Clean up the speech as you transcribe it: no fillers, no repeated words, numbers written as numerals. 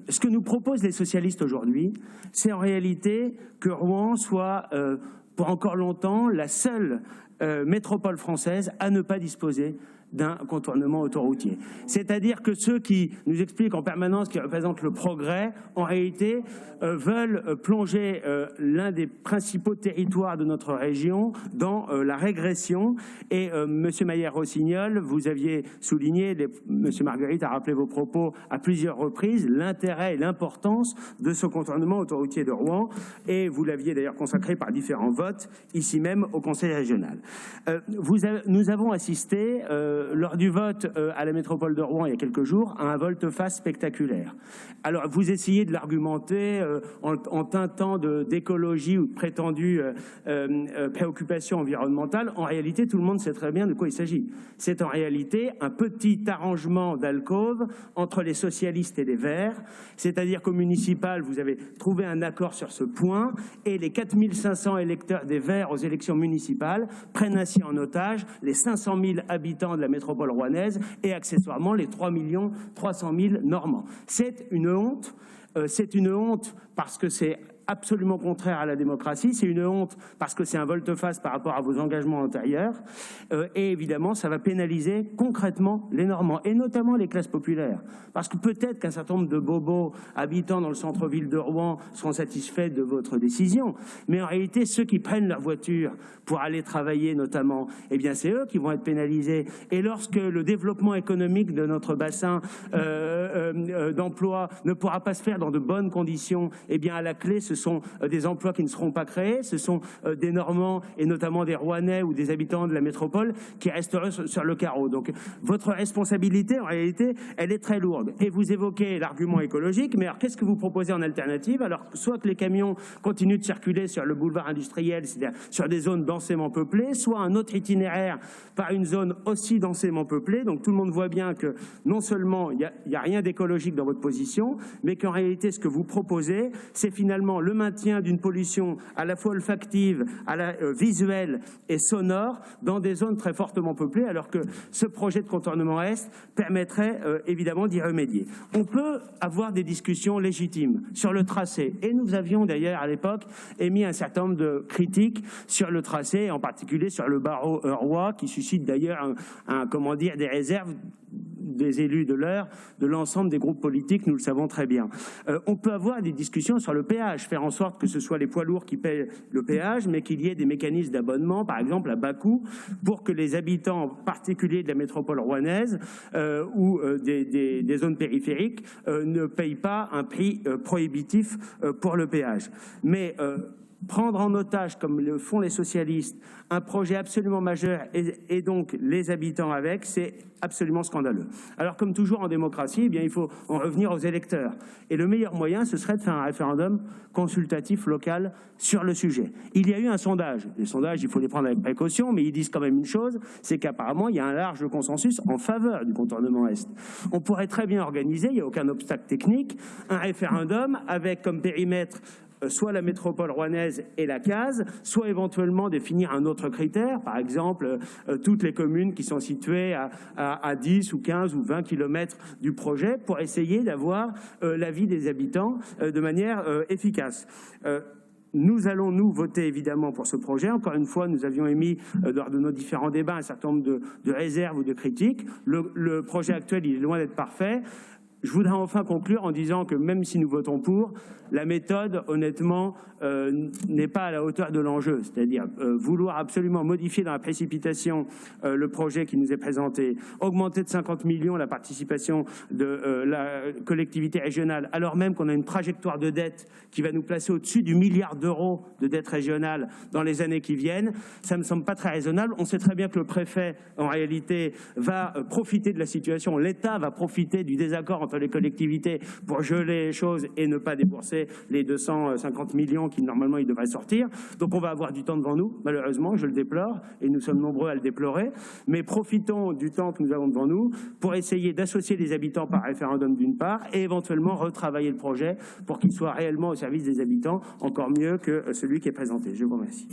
ce que nous proposent les socialistes aujourd'hui, c'est en réalité que Rouen soit, pour encore longtemps, la seule métropole française à ne pas disposer d'un contournement autoroutier. C'est-à-dire que ceux qui nous expliquent en permanence qu'ils représentent le progrès, en réalité, veulent plonger l'un des principaux territoires de notre région dans la régression. Et Monsieur Maillère-Rossignol, vous aviez souligné, Monsieur Marguerite a rappelé vos propos à plusieurs reprises, l'intérêt et l'importance de ce contournement autoroutier de Rouen. Et vous l'aviez d'ailleurs consacré par différents votes, ici même au Conseil régional. Nous avons assisté lors du vote à la métropole de Rouen il y a quelques jours, à un volte-face spectaculaire. Alors, vous essayez de l'argumenter en teintant d'écologie ou de prétendue préoccupation environnementale. En réalité, tout le monde sait très bien de quoi il s'agit. C'est en réalité un petit arrangement d'alcôve entre les socialistes et les Verts. C'est-à-dire qu'au municipal, vous avez trouvé un accord sur ce point et les 4500 électeurs des Verts aux élections municipales prennent ainsi en otage les 500 000 habitants de la métropole rouennaise et accessoirement les 3 300 000 Normands. C'est une honte parce que c'est absolument contraire à la démocratie, c'est une honte parce que c'est un volte-face par rapport à vos engagements antérieurs et évidemment ça va pénaliser concrètement les Normands et notamment les classes populaires parce que peut-être qu'un certain nombre de bobos habitant dans le centre-ville de Rouen seront satisfaits de votre décision, mais en réalité ceux qui prennent leur voiture pour aller travailler notamment, eh bien c'est eux qui vont être pénalisés et lorsque le développement économique de notre bassin d'emploi ne pourra pas se faire dans de bonnes conditions, eh bien à la clé ce sont des emplois qui ne seront pas créés, ce sont des Normands et notamment des Rouennais ou des habitants de la métropole qui resteront sur le carreau. Donc votre responsabilité, en réalité, elle est très lourde. Et vous évoquez l'argument écologique, mais alors qu'est-ce que vous proposez en alternative? Alors soit que les camions continuent de circuler sur le boulevard industriel, c'est-à-dire sur des zones densément peuplées, soit un autre itinéraire par une zone aussi densément peuplée. Donc tout le monde voit bien que non seulement il n'y a rien d'écologique dans votre position, mais qu'en réalité ce que vous proposez, c'est finalement le maintien d'une pollution à la fois olfactive, visuelle et sonore dans des zones très fortement peuplées, alors que ce projet de contournement Est permettrait évidemment d'y remédier. On peut avoir des discussions légitimes sur le tracé, et nous avions d'ailleurs à l'époque émis un certain nombre de critiques sur le tracé, en particulier sur le barreau Roi, qui suscite d'ailleurs des réserves des élus de l'heure, de l'ensemble des groupes politiques, nous le savons très bien. On peut avoir des discussions sur le péage, faire en sorte que ce soit les poids lourds qui paient le péage, mais qu'il y ait des mécanismes d'abonnement, par exemple à bas coût, pour que les habitants, en particulier de la métropole rouennaise ou des zones périphériques, ne payent pas un prix prohibitif pour le péage. Mais prendre en otage, comme le font les socialistes, un projet absolument majeur et donc les habitants avec, c'est absolument scandaleux. Alors comme toujours en démocratie, eh bien, il faut en revenir aux électeurs. Et le meilleur moyen, ce serait de faire un référendum consultatif local sur le sujet. Il y a eu un sondage. Les sondages, il faut les prendre avec précaution, mais ils disent quand même une chose, c'est qu'apparemment, il y a un large consensus en faveur du contournement Est. On pourrait très bien organiser, il n'y a aucun obstacle technique, un référendum avec comme périmètre soit la métropole rouennaise et la case, soit éventuellement définir un autre critère, par exemple toutes les communes qui sont situées à 10 ou 15 ou 20 kilomètres du projet pour essayer d'avoir l'avis des habitants de manière efficace. Nous allons, nous, voter évidemment pour ce projet. Encore une fois, nous avions émis, lors de nos différents débats, un certain nombre de réserves ou de critiques. Le projet actuel, il est loin d'être parfait. Je voudrais enfin conclure en disant que même si nous votons pour, la méthode, honnêtement, n'est pas à la hauteur de l'enjeu. C'est-à-dire vouloir absolument modifier dans la précipitation le projet qui nous est présenté, augmenter de 50 millions la participation de la collectivité régionale, alors même qu'on a une trajectoire de dette qui va nous placer au-dessus du milliard d'euros de dette régionale dans les années qui viennent, ça ne me semble pas très raisonnable. On sait très bien que le préfet, en réalité, va profiter de la situation. L'État va profiter du désaccord entre les collectivités pour geler les choses et ne pas débourser les 250 millions qui normalement il devrait sortir. Donc on va avoir du temps devant nous, malheureusement, je le déplore, et nous sommes nombreux à le déplorer, mais profitons du temps que nous avons devant nous pour essayer d'associer les habitants par référendum d'une part, et éventuellement retravailler le projet pour qu'il soit réellement au service des habitants, encore mieux que celui qui est présenté. Je vous remercie.